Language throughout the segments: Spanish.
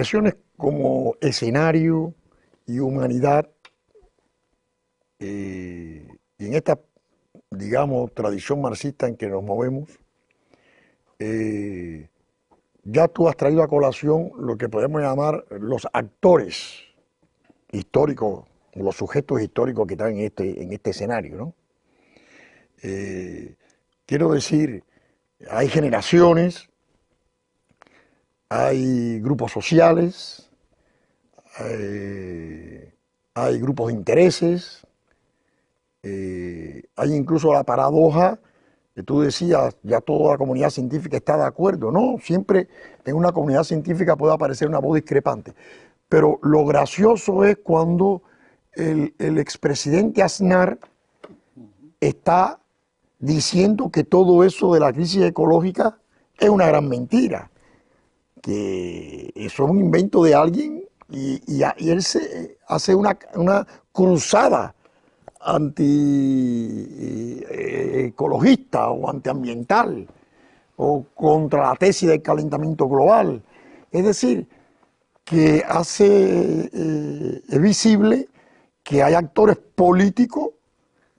expresiones como escenario y humanidad, y en esta, digamos, tradición marxista en que nos movemos, ya tú has traído a colación lo que podemos llamar los actores históricos, los sujetos históricos que están en este escenario, ¿no? Quiero decir, hay generaciones, hay grupos sociales, hay grupos de intereses, hay incluso la paradoja que tú decías, ya toda la comunidad científica está de acuerdo. No, siempre en una comunidad científica puede aparecer una voz discrepante. Pero lo gracioso es cuando el expresidente Aznar está diciendo que todo eso de la crisis ecológica es una gran mentira, que eso es un invento de alguien y él se hace una cruzada anti-ecologista o antiambiental o contra la tesis del calentamiento global. Es decir, que hace visible que hay actores políticos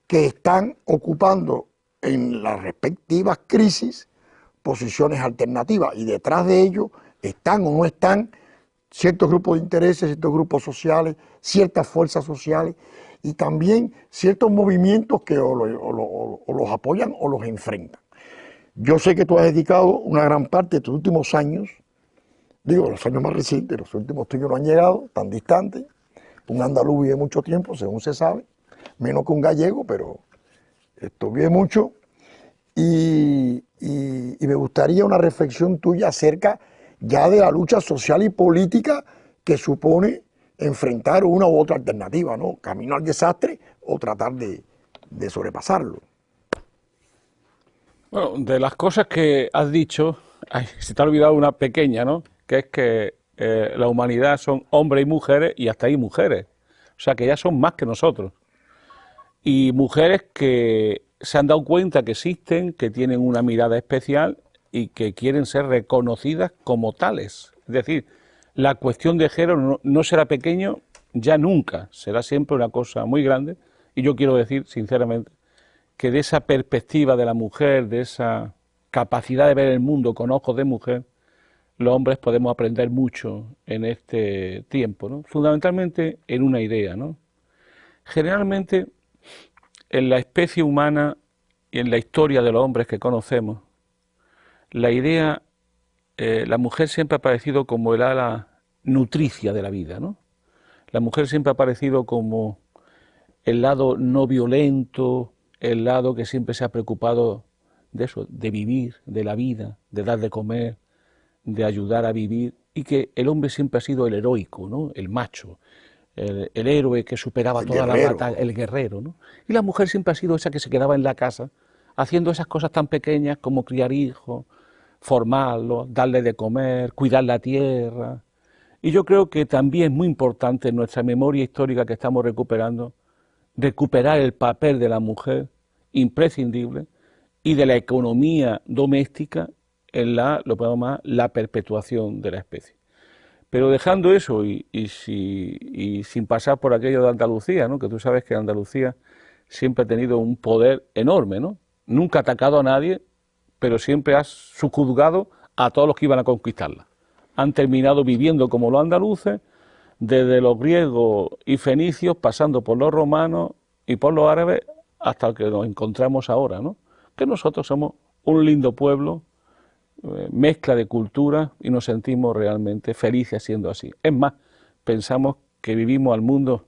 que están ocupando en las respectivas crisis posiciones alternativas y detrás de ellos están o no están ciertos grupos de intereses, ciertos grupos sociales, ciertas fuerzas sociales y también ciertos movimientos que o los apoyan o los enfrentan. Yo sé que tú has dedicado una gran parte de tus últimos años, digo, los años más recientes, los últimos tuyos no han llegado tan distantes. Un andaluz vive mucho tiempo, según se sabe, menos que un gallego, pero esto vive mucho. Y me gustaría una reflexión tuya acerca ya de la lucha social y política que supone enfrentar una u otra alternativa, ¿no? Camino al desastre o tratar de sobrepasarlo. Bueno, de las cosas que has dicho, ay, se te ha olvidado una pequeña, ¿no? Que es que la humanidad son hombres y mujeres y hasta ahí mujeres. O sea, que ya son más que nosotros. Y mujeres que se han dado cuenta que existen, que tienen una mirada especial y que quieren ser reconocidas como tales. Es decir, la cuestión de género no será pequeño ya nunca, será siempre una cosa muy grande. Y yo quiero decir, sinceramente, que de esa perspectiva de la mujer, de esa capacidad de ver el mundo con ojos de mujer, los hombres podemos aprender mucho en este tiempo, ¿no? Fundamentalmente en una idea, ¿no? Generalmente, en la especie humana y en la historia de los hombres que conocemos, la idea, la mujer siempre ha aparecido como el ala nutricia de la vida, ¿no? La mujer siempre ha aparecido como el lado no violento, el lado que siempre se ha preocupado de eso, de vivir, de la vida, de dar de comer, de ayudar a vivir, y que el hombre siempre ha sido el heroico, ¿no? El macho, el héroe que superaba toda la batalla, el guerrero, ¿no? Y la mujer siempre ha sido esa que se quedaba en la casa, haciendo esas cosas tan pequeñas como criar hijos, formarlos, darle de comer, cuidar la tierra. Y yo creo que también es muy importante en nuestra memoria histórica que estamos recuperando, recuperar el papel de la mujer imprescindible y de la economía doméstica en lo podemos llamar la perpetuación de la especie. Pero dejando eso y sin pasar por aquello de Andalucía, ¿no? Que tú sabes que Andalucía siempre ha tenido un poder enorme, ¿no? Nunca ha atacado a nadie, pero siempre ha subjugado a todos los que iban a conquistarla. Han terminado viviendo como los andaluces, desde los griegos y fenicios, pasando por los romanos y por los árabes, hasta que nos encontramos ahora, ¿no? Que nosotros somos un lindo pueblo, mezcla de culturas y nos sentimos realmente felices siendo así. Es más, pensamos que vivimos al mundo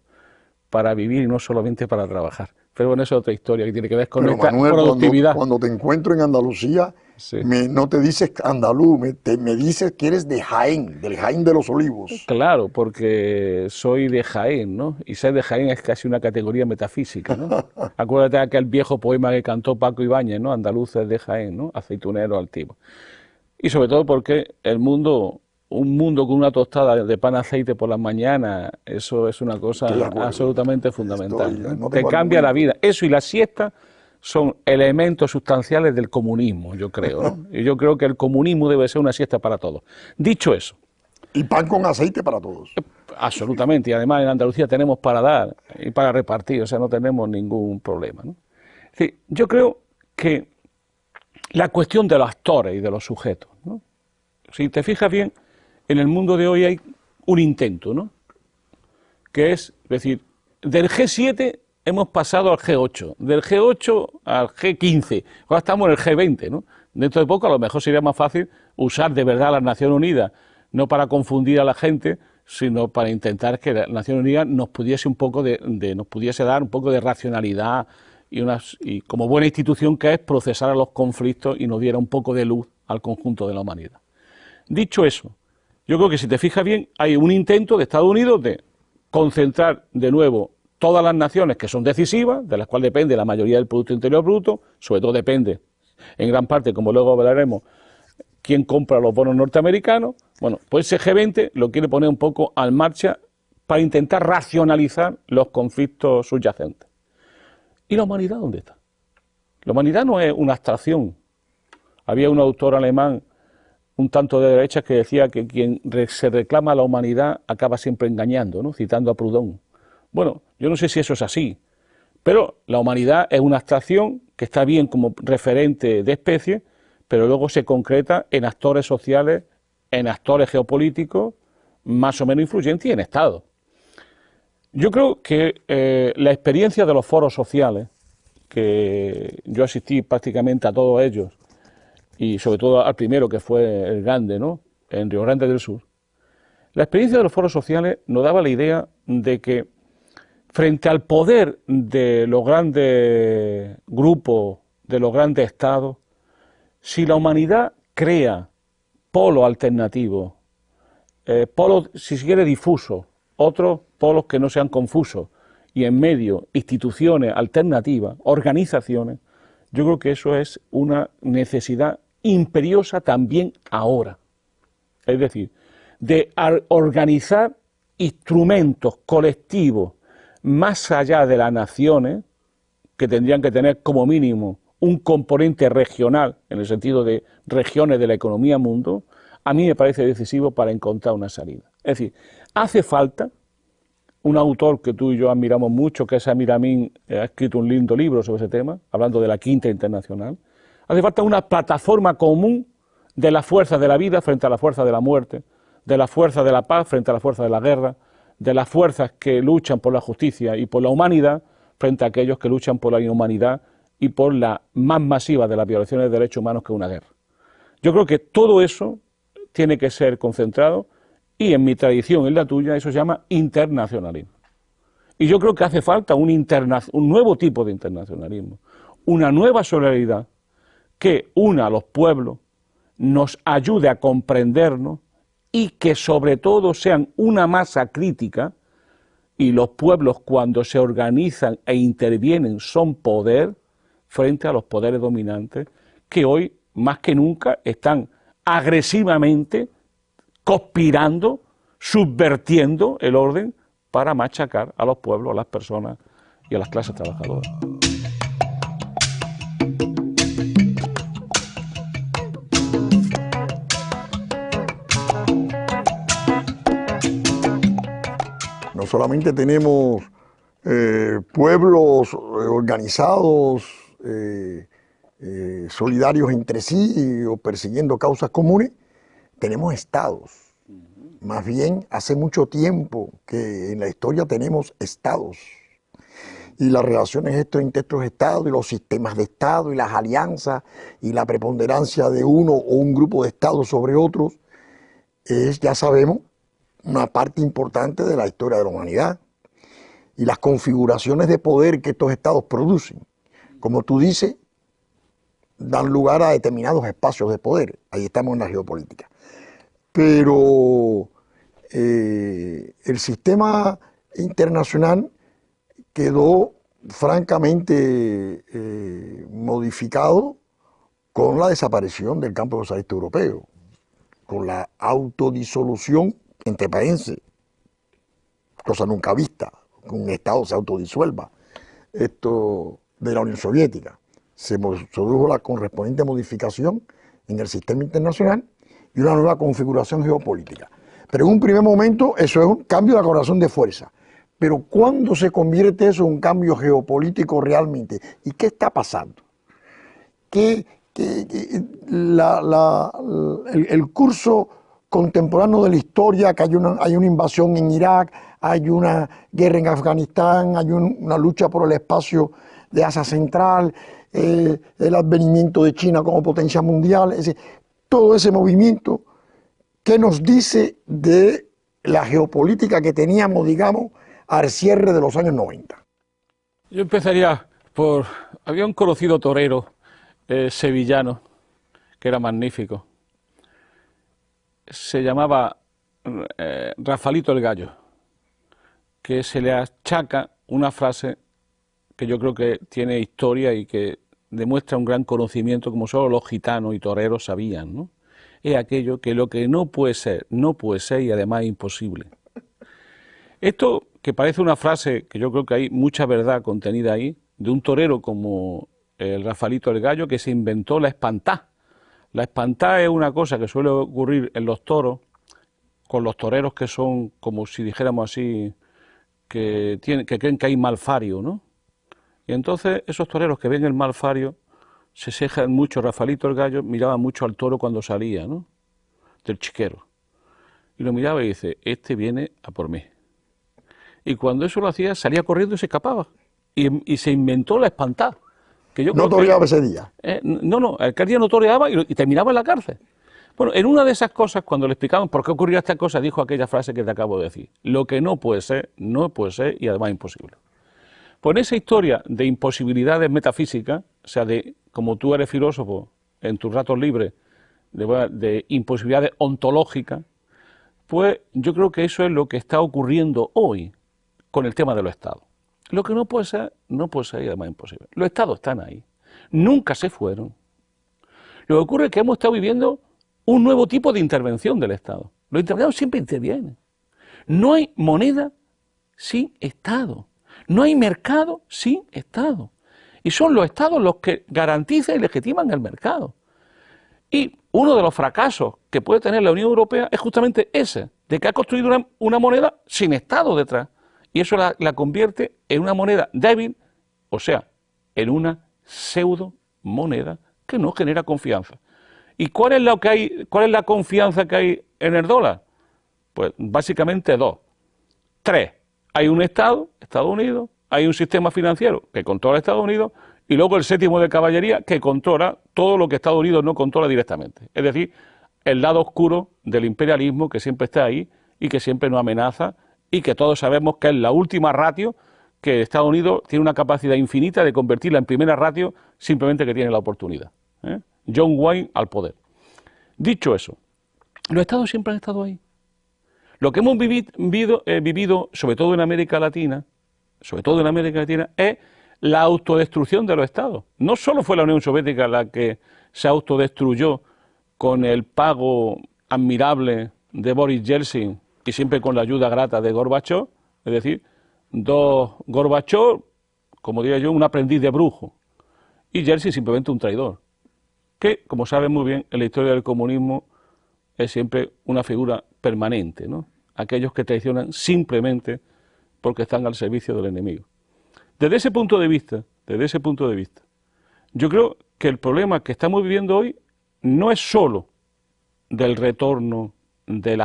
para vivir y no solamente para trabajar. Pero bueno, eso es otra historia que tiene que ver con esta productividad. Cuando te encuentro en Andalucía, sí, no te dices andaluz, me dices que eres de Jaén, del Jaén de los Olivos. Claro, porque soy de Jaén, ¿no? Y ser de Jaén es casi una categoría metafísica, ¿no? Acuérdate de aquel viejo poema que cantó Paco Ibáñez, ¿no? Andaluces de Jaén, ¿no? Aceitunero altivo. Y sobre todo porque el mundo, un mundo con una tostada de pan aceite por las mañanas, eso es una cosa absolutamente fundamental. ¿No? Te cambia la vida. Eso y la siesta son elementos sustanciales del comunismo, yo creo, ¿no? Y yo creo que el comunismo debe ser una siesta para todos. Dicho eso, Y pan con aceite para todos. Absolutamente, y además en Andalucía tenemos para dar y para repartir, o sea, no tenemos ningún problema, ¿no? Es decir, yo creo que la cuestión de los actores y de los sujetos, ¿no? Si te fijas bien, en el mundo de hoy hay un intento, ¿no? Que es decir, del G7 hemos pasado al G8, del G8 al G15, ahora estamos en el G20, ¿no? Dentro de poco a lo mejor sería más fácil usar de verdad las Naciones Unidas, no para confundir a la gente, sino para intentar que las Naciones Unidas nos pudiese nos pudiese dar un poco de racionalidad y como buena institución que es, procesar a los conflictos y nos diera un poco de luz al conjunto de la humanidad. Dicho eso, yo creo que si te fijas bien, hay un intento de Estados Unidos de concentrar de nuevo todas las naciones que son decisivas, de las cuales depende la mayoría del Producto Interior Bruto, sobre todo depende, en gran parte, como luego hablaremos, quién compra los bonos norteamericanos. Bueno, pues ese G20 lo quiere poner un poco en marcha para intentar racionalizar los conflictos subyacentes. ¿Y la humanidad dónde está? La humanidad no es una abstracción. Había un autor alemán, un tanto de derecha, que decía que quien se reclama a la humanidad acaba siempre engañando, ¿no? Citando a Proudhon. Bueno, yo no sé si eso es así, pero la humanidad es una abstracción que está bien como referente de especie, pero luego se concreta en actores sociales, en actores geopolíticos, más o menos influyentes y en Estados. Yo creo que la experiencia de los foros sociales, que yo asistí prácticamente a todos ellos, y sobre todo al primero, que fue el grande, ¿no?, en Río Grande del Sur, la experiencia de los foros sociales nos daba la idea de que frente al poder de los grandes grupos, de los grandes estados, si la humanidad crea polos alternativos, polos, si se quiere, difusos, otros polos que no sean confusos, y en medio instituciones alternativas, organizaciones, yo creo que eso es una necesidad imperiosa también ahora. Es decir, de organizar instrumentos colectivos más allá de las naciones, que tendrían que tener como mínimo un componente regional, en el sentido de regiones de la economía mundo, a mí me parece decisivo para encontrar una salida. Es decir, hace falta un autor que tú y yo admiramos mucho, que es Samir Amin, ha escrito un lindo libro sobre ese tema, hablando de la Quinta Internacional. Hace falta una plataforma común de las fuerzas de la vida frente a la fuerza de la muerte, de la fuerza de la paz frente a la fuerza de la guerra, de las fuerzas que luchan por la justicia y por la humanidad frente a aquellos que luchan por la inhumanidad y por la más masiva de las violaciones de derechos humanos que una guerra. Yo creo que todo eso tiene que ser concentrado y en mi tradición y en la tuya eso se llama internacionalismo. Y yo creo que hace falta un nuevo tipo de internacionalismo, una nueva solidaridad que una a los pueblos, nos ayude a comprendernos y que sobre todo sean una masa crítica, y los pueblos cuando se organizan e intervienen son poder frente a los poderes dominantes que hoy más que nunca están agresivamente conspirando, subvertiendo el orden para machacar a los pueblos, a las personas y a las clases trabajadoras. No solamente tenemos pueblos organizados, solidarios entre sí o persiguiendo causas comunes, tenemos estados. Más bien, hace mucho tiempo que en la historia tenemos estados. Y las relaciones entre estos estados y los sistemas de estado y las alianzas y la preponderancia de uno o un grupo de estados sobre otros es, ya sabemos, una parte importante de la historia de la humanidad. Y las configuraciones de poder que estos estados producen, como tú dices, dan lugar a determinados espacios de poder. Ahí estamos en la geopolítica. Pero el sistema internacional quedó francamente modificado con la desaparición del campo socialista europeo, con la autodisolución entre países, cosa nunca vista, que un Estado se autodisuelva, esto de la Unión Soviética. Se produjo la correspondiente modificación en el sistema internacional y una nueva configuración geopolítica. Pero en un primer momento eso es un cambio de la correlación de fuerza. Pero ¿cuándo se convierte eso en un cambio geopolítico realmente? ¿Y qué está pasando? El curso contemporáneo de la historia, que hay una invasión en Irak, hay una guerra en Afganistán, hay una lucha por el espacio de Asia Central, el advenimiento de China como potencia mundial, es decir, todo ese movimiento, ¿qué nos dice de la geopolítica que teníamos, digamos, al cierre de los años 90? Yo empezaría por... Había un conocido torero sevillano que era magnífico. Se llamaba Rafalito el Gallo, que se le achaca una frase que yo creo que tiene historia y que demuestra un gran conocimiento, como solo los gitanos y toreros sabían, ¿no? Es aquello que lo que no puede ser y además es imposible. Esto, que parece una frase que yo creo que hay mucha verdad contenida ahí, de un torero como el Rafalito el Gallo, que se inventó la espantá. La espantá es una cosa que suele ocurrir en los toros, con los toreros que son, como si dijéramos así, que creen que hay malfario, ¿no? Y entonces esos toreros que ven el malfario se cejan mucho. Rafalito el Gallo miraba mucho al toro cuando salía, ¿no?, del chiquero. Y lo miraba y dice, este viene a por mí. Y cuando eso lo hacía, salía corriendo y se escapaba. Y se inventó la espantada. Que yo No toreaba ese día. No, aquel día no toreaba y terminaba en la cárcel. Bueno, en una de esas cosas, cuando le explicaban por qué ocurría esta cosa, dijo aquella frase que te acabo de decir. Lo que no puede ser y además imposible. Pues en esa historia de imposibilidades metafísicas, o sea, de como tú eres filósofo en tus ratos libres, de imposibilidades ontológicas, pues yo creo que eso es lo que está ocurriendo hoy con el tema de los estados. Lo que no puede ser y además imposible. Los estados están ahí, nunca se fueron. Lo que ocurre es que hemos estado viviendo un nuevo tipo de intervención del Estado. Los intervenidos siempre intervienen. No hay moneda sin Estado. No hay mercado sin Estado. Y son los Estados los que garantizan y legitiman el mercado. Y uno de los fracasos que puede tener la Unión Europea es justamente ese, de que ha construido una moneda sin Estado detrás. Y eso la convierte en una moneda débil, o sea, en una pseudo moneda que no genera confianza. ¿Y cuál es la confianza que hay en el dólar? Pues básicamente dos. Tres. Hay un Estado, Estados Unidos, hay un sistema financiero que controla Estados Unidos, y luego el séptimo de caballería que controla todo lo que Estados Unidos no controla directamente. Es decir, el lado oscuro del imperialismo que siempre está ahí y que siempre nos amenaza y que todos sabemos que es la última ratio, que Estados Unidos tiene una capacidad infinita de convertirla en primera ratio simplemente que tiene la oportunidad. John Wayne al poder. Dicho eso, los Estados siempre han estado ahí. Lo que hemos vivido, sobre todo en América Latina, es la autodestrucción de los Estados. No solo fue la Unión Soviética la que se autodestruyó con el pago admirable de Boris Yeltsin y siempre con la ayuda grata de Gorbachov, es decir, Gorbachov, como diría yo, un aprendiz de brujo, y Yeltsin simplemente un traidor, que, como saben muy bien, en la historia del comunismo es siempre una figura permanente, ¿no? Aquellos que traicionan simplemente porque están al servicio del enemigo. Desde ese punto de vista, yo creo que el problema que estamos viviendo hoy no es solo del retorno de